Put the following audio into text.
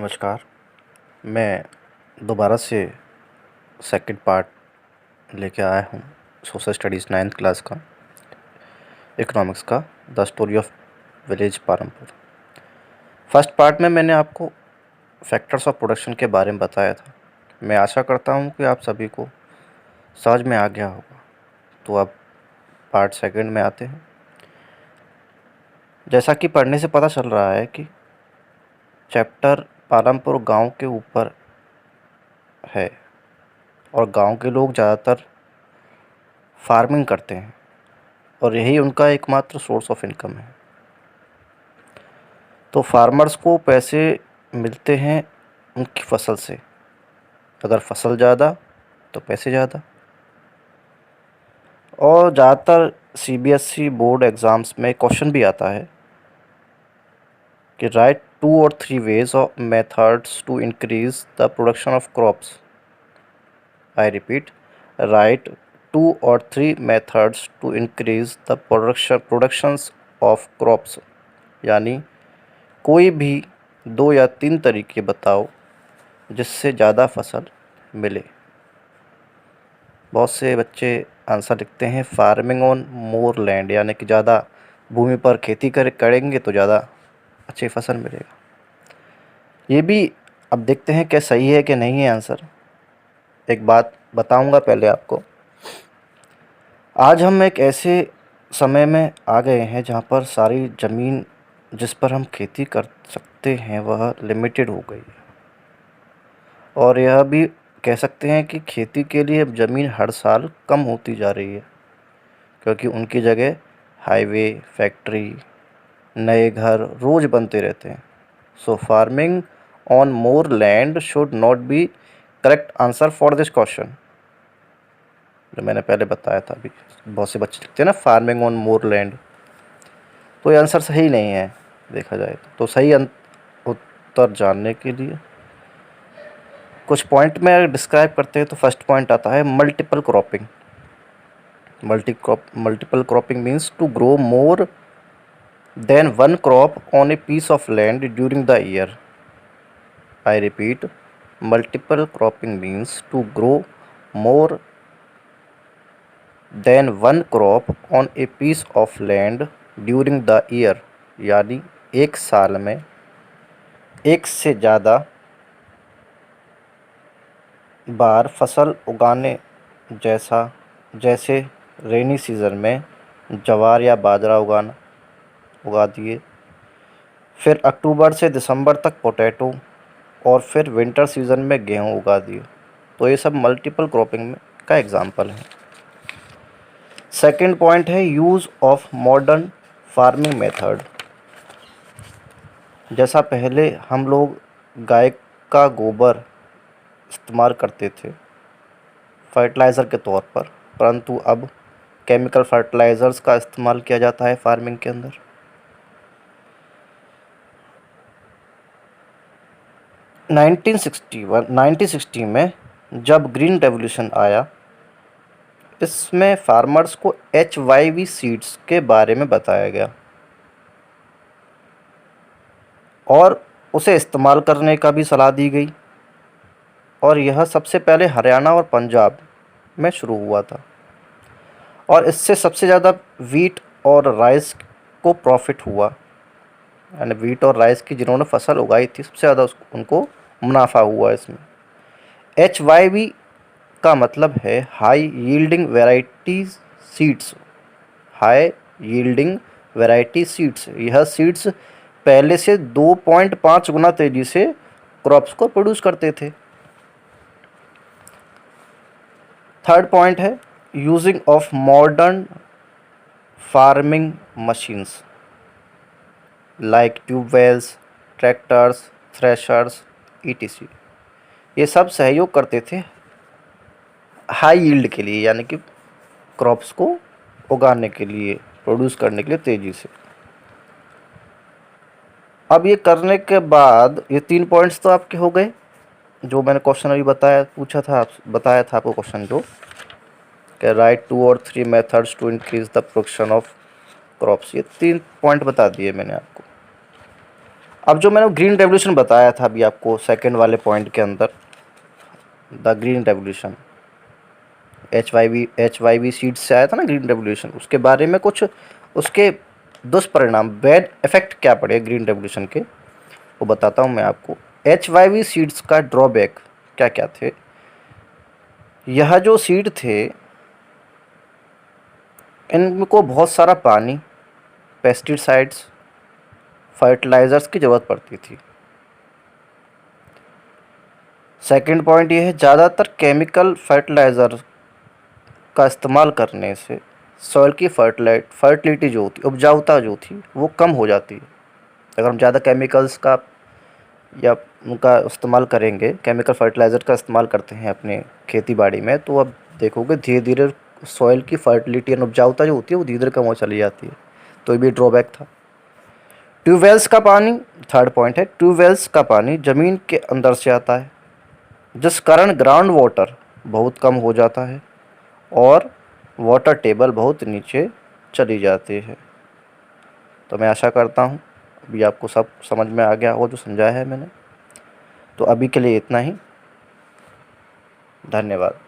नमस्कार। मैं दोबारा से सेकंड पार्ट लेके आया हूँ सोशल स्टडीज़ 9th क्लास का, इकोनॉमिक्स का, the story of village Palampur. First part में मैंने आपको फैक्टर्स ऑफ प्रोडक्शन के बारे में बताया था। मैं आशा करता हूँ कि आप सभी को समझ में आ गया होगा। तो अब पार्ट सेकंड में आते हैं। जैसा कि पढ़ने से पता चल रहा है कि चैप्टर पालमपुर गांव के ऊपर है और गांव के लोग ज़्यादातर फार्मिंग करते हैं और यही उनका एकमात्र सोर्स ऑफ इनकम है। तो फार्मर्स को पैसे मिलते हैं उनकी फसल से। अगर फसल ज़्यादा तो पैसे ज़्यादा। और ज़्यादातर सीबीएसई बोर्ड एग्ज़ाम्स में क्वेश्चन भी आता है कि write 2 or 3 ways or methods to increase the production of crops. I repeat, write 2 or 3 methods to increase the productions of crops. यानी कोई भी 2 या 3 तरीके बताओ जिससे ज़्यादा फसल मिले। बहुत से बच्चे आंसर लिखते हैं फार्मिंग ऑन मोर लैंड, यानी कि ज़्यादा भूमि पर खेती करेंगे तो ज़्यादा अच्छी फसल मिलेगा। ये भी अब देखते हैं क्या सही है कि नहीं है आंसर। एक बात बताऊंगा पहले आपको। आज हम एक ऐसे समय में आ गए हैं जहाँ पर सारी ज़मीन जिस पर हम खेती कर सकते हैं वह लिमिटेड हो गई है। और यह भी कह सकते हैं कि खेती के लिए अब ज़मीन हर साल कम होती जा रही है, क्योंकि उनकी जगह हाईवे, फैक्ट्री, नए घर रोज़ बनते रहते हैं। So farming on more land should not be correct answer for this question, जो मैंने पहले बताया था। अभी बहुत से बच्चे लिखते हैं ना फार्मिंग ऑन मोर लैंड, तो ये आंसर सही नहीं है देखा जाए तो सही उत्तर जानने के लिए कुछ पॉइंट में अगर डिस्क्राइब करते हैं तो फर्स्ट पॉइंट आता है multiple cropping. Multiple cropping means to grow more than one crop on a piece of land during the year. I repeat, multiple cropping means to grow more than one crop on a piece of land during the year, यानी एक साल में एक से ज़्यादा बार फसल उगाने जैसे रेनी सीज़न में ज्वार या बाजरा उगा दिए, फिर अक्टूबर से दिसंबर तक पोटैटो, और फिर विंटर सीज़न में गेहूँ उगा दिए। तो ये सब मल्टीपल क्रॉपिंग का एग्जाम्पल है। सेकंड पॉइंट है use of modern farming method. जैसा पहले हम लोग गाय का गोबर इस्तेमाल करते थे फर्टिलाइज़र के तौर पर, परंतु अब केमिकल फर्टिलाइज़र्स का इस्तेमाल किया जाता है फार्मिंग के अंदर। 1960 में जब ग्रीन रेवोल्यूशन आया, इसमें फार्मर्स को HYV सीड्स के बारे में बताया गया और उसे इस्तेमाल करने का भी सलाह दी गई। और यह सबसे पहले हरियाणा और पंजाब में शुरू हुआ था और इससे सबसे ज़्यादा वीट और राइस को प्रॉफिट हुआ। यानी वीट और राइस की जिन्होंने फसल उगाई थी सबसे ज़्यादा उनको मुनाफा हुआ इसमें। HYV का मतलब है high yielding variety seeds. High yielding variety seeds, यह सीड्स पहले से 2.5 गुना तेज़ी से क्रॉप्स को प्रोड्यूस करते थे। थर्ड पॉइंट है using of modern farming machines like tube wells, tractors, threshers, ETC। ये सब सहयोग करते थे हाई यील्ड के लिए, यानी कि क्रॉप्स को उगाने के लिए, प्रोड्यूस करने के लिए तेज़ी से। अब ये करने के बाद ये 3 पॉइंट्स तो आपके हो गए जो मैंने क्वेश्चन अभी बताया था आपको क्वेश्चन जो कि write 2 or 3 methods to increase the production of crops. ये 3 पॉइंट बता दिए मैंने आपको। अब जो मैंने ग्रीन रेवोल्यूशन बताया था अभी आपको सेकंड वाले पॉइंट के अंदर, the green revolution, H why V seeds से आया था ना ग्रीन रेवोल्यूशन, उसके बारे में कुछ उसके दुष्परिणाम, बैड इफेक्ट क्या पड़े ग्रीन रेवोल्यूशन के, वो बताता हूँ मैं आपको। एच वाई वी सीड्स का ड्रॉबैक क्या क्या थे। यह जो सीड थे इनको बहुत सारा पानी, पेस्टिसाइड्स, फर्टिलाइज़र्स की ज़रूरत पड़ती थी। सेकंड पॉइंट ये है, ज़्यादातर केमिकल फर्टिलाइज़र का इस्तेमाल करने से सॉइल की फर्टिलिटी जो होती, उपजाऊता जो थी, वो कम हो जाती है। अगर हम ज़्यादा केमिकल्स का या उनका इस्तेमाल करेंगे, केमिकल फर्टिलाइज़र का इस्तेमाल करते हैं अपने खेती बाड़ी में, तो अब देखोगे धीरे धीरे सॉइल की फर्टिलिटी और उपजाऊता जो होती है वो धीरे धीरे कम हो चली जाती है। तो ये भी ड्रॉबैक था। ट्यूबवेल्स का पानी, थर्ड पॉइंट है, ट्यूबवेल्स का पानी ज़मीन के अंदर से आता है, जिस कारण ग्राउंड वाटर बहुत कम हो जाता है और वाटर टेबल बहुत नीचे चली जाती है। तो मैं आशा करता हूँ अभी आपको सब समझ में आ गया हो जो समझाया है मैंने। तो अभी के लिए इतना ही, धन्यवाद।